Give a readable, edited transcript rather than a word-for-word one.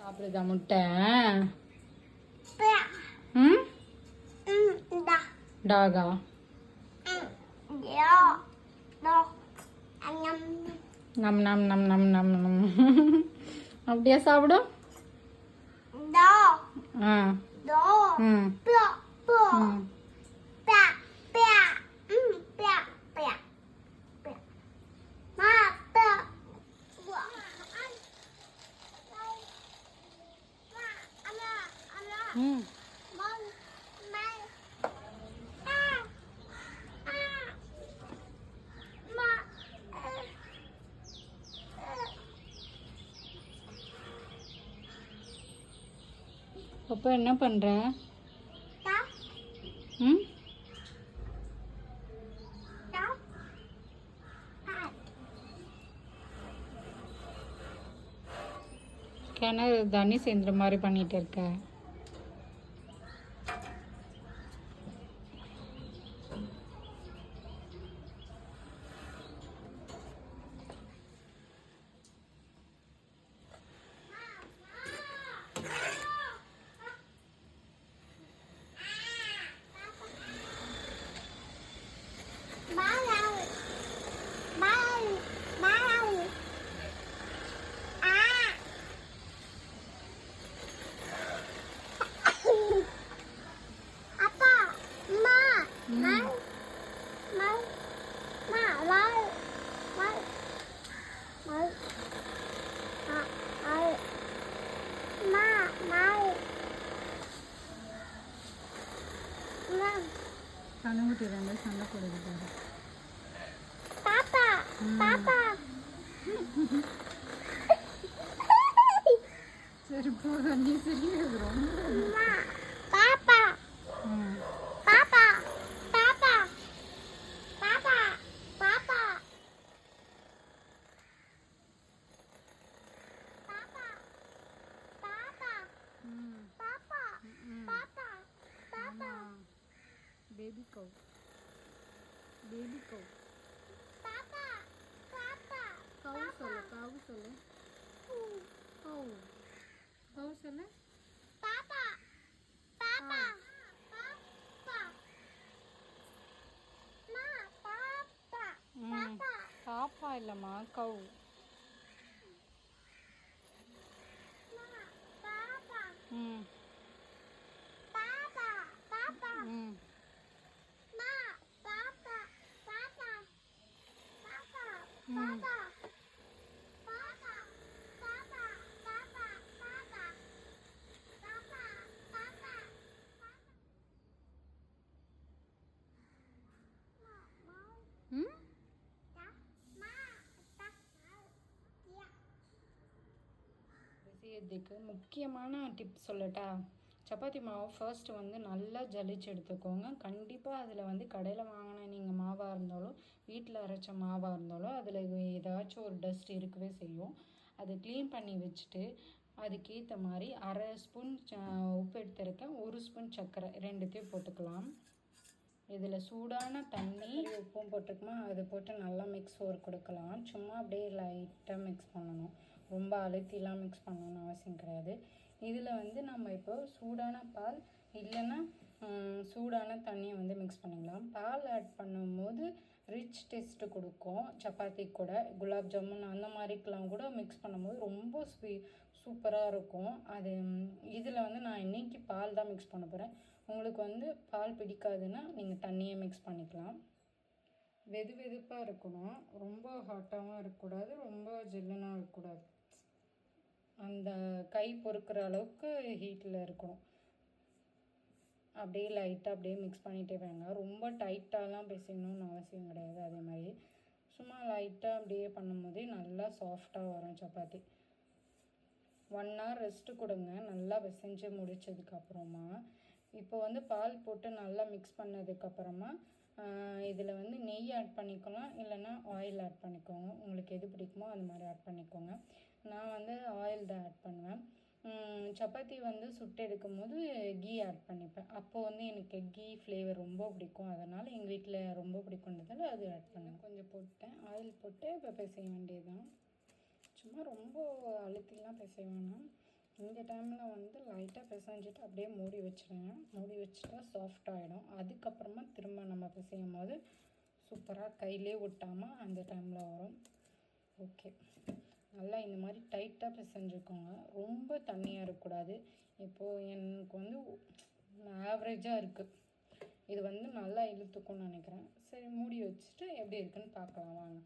சாப்பிடுதா முட்டை? ம் டாகா? நம் நம் நம் நம் நம் நம் அப்படியே சாப்பிடும். ஆ ம் ம் ம் அப்போ என்ன பண்ணுற? ம் கிணறு தண்ணி சேர்ந்துற மாதிரி பண்ணிட்டு இருக்க. கனவுட்டி ரெண்டு சண்டை போடுது பாப்பா. பாப்பா சரி போதும், நீ சரியாது ரொம்ப. பாப்பா பாப்பா பாப்பா பாப்பா பாப்பா பாப்பா பாப்பா பாப்பா பாப்பா பாப்பா பேபி கவ் பேபி கவ் பாப்பா பாப்பா கவ் சொல்லு கவ் சொல்லு கவ் கவ் சொல்லு பாப்பா பாப்பா பாப்பா மா பாப்பா பாப்பா பாப்பா இல்லம்மா கவ். பாப்பா ம் பாப்பா பாப்பா ம் மா பாப்பா பாப்பா பாப்பா பாப்பா பாப்பா பாப்பா பாப்பா பாப்பா பாப்பா பாப்பா ம் செய்யறதுக்கு முக்கியமான டிப்ஸ் சொல்லட்டா? சப்பாத்தி மாவு ஃபர்ஸ்ட்டு வந்து நல்லா ஜலிச்சு எடுத்துக்கோங்க. கண்டிப்பாக அதில் வந்து கடையில் வாங்கின நீங்கள் மாவாக இருந்தாலும் வீட்டில் அரைச்ச மாவாக இருந்தாலும் அதில் ஏதாச்சும் ஒரு டஸ்ட் இருக்கவே செய்யும். அதை க்ளீன் பண்ணி வச்சுட்டு அதுக்கேற்ற மாதிரி அரை ஸ்பூன் உப்பு எடுத்துருக்கேன், 1 ஸ்பூன் சர்க்கரை, ரெண்டுத்தையும் போட்டுக்கலாம். இதில் சூடான தண்ணி உப்பும் போட்டுக்குமா, அது போட்டு நல்லா மிக்ஸ் கொடுக்கலாம். சும்மா அப்படியே லைட்டாக மிக்ஸ் பண்ணணும், ரொம்ப அழுத்திலாம் மிக்ஸ் பண்ணணும்னு அவசியம் கிடையாது. இதில் வந்து நம்ம இப்போ சூடான பால் இல்லைன்னா சூடான தண்ணியை வந்து மிக்ஸ் பண்ணிக்கலாம். பால் ஆட் பண்ணும்போது ரிச் டேஸ்ட்டு கொடுக்கும். சப்பாத்தி கூட குலாப் ஜாமுன் அந்த மாதிரிக்கெலாம் கூட மிக்ஸ் பண்ணும்போது ரொம்ப சூப்பராக இருக்கும். அது இதில் வந்து நான் இன்றைக்கி பால் தான் மிக்ஸ் பண்ண போகிறேன். உங்களுக்கு வந்து பால் பிடிக்காதுன்னா நீங்கள் தண்ணியை மிக்ஸ் பண்ணிக்கலாம். வெது வெதுப்பாக இருக்கணும், ரொம்ப ஹாட்டாகவும் இருக்கக்கூடாது, ரொம்ப ஜில்லுனாக இருக்கக்கூடாது. அந்த கை பொறுக்கிற அளவுக்கு ஹீட்டில் இருக்கணும். அப்படியே லைட்டாக அப்படியே மிக்ஸ் பண்ணிகிட்டே வாங்க. ரொம்ப டைட்டாலாம் பிசையணும்னு அவசியம் கிடையாது. அதே மாதிரி சும்மா லைட்டாக அப்படியே பண்ணும்போதே நல்லா சாஃப்டாக வரும் சப்பாத்தி. 1 hour ரெஸ்ட்டு கொடுங்க நல்லா பிசைஞ்சு முடித்ததுக்கப்புறமா. இப்போ வந்து பால் போட்டு நல்லா மிக்ஸ் பண்ணதுக்கப்புறமா இதில் வந்து நெய் ஆட் பண்ணிக்கலாம், இல்லைன்னா ஆயில் ஆட் பண்ணிக்கோங்க. உங்களுக்கு எது பிடிக்குமோ அது மாதிரி ஆட் பண்ணிக்கோங்க. நான் வந்து ஆயில் தான் ஆட் பண்ணுவேன். சப்பாத்தி வந்து சுட்டு எடுக்கும் போது கீ ஆட் பண்ணிப்பேன். அப்போது வந்து எனக்கு கீ ஃப்ளேவர் ரொம்ப பிடிக்கும், அதனால் எங்கள் வீட்டில் ரொம்ப பிடிக்குன்றதால அது ஆட் பண்ணேன். கொஞ்சம் போட்டேன், ஆயில் போட்டு இப்போ பிசைய வேண்டியதுதான். சும்மா ரொம்ப அழுத்திலாம் பிசைய வேணாம், இந்த டைமில் வந்து லைட்டாக பிசைஞ்சிட்டு அப்படியே மூடி வச்சுருங்க. மூடி வச்சுட்டா சாஃப்ட் ஆகிடும். அதுக்கப்புறமா திரும்ப நம்ம பிசையும் போது சூப்பராக கையிலே ஒட்டாமல் அந்த டைமில் வரும். ஓகே, நல்லா இந்த மாதிரி டைட்டாக பிசைஞ்சுக்கோங்க. ரொம்ப தண்ணியாக இருக்கக்கூடாது. இப்போது எனக்கு வந்து ஆவரேஜாக இருக்குது. இது வந்து நல்லா இழுத்துக்கும்னு நினைக்கிறேன். சரி, மூடி வச்சுட்டு எப்படி இருக்குன்னு பார்க்கலாம் வாங்க.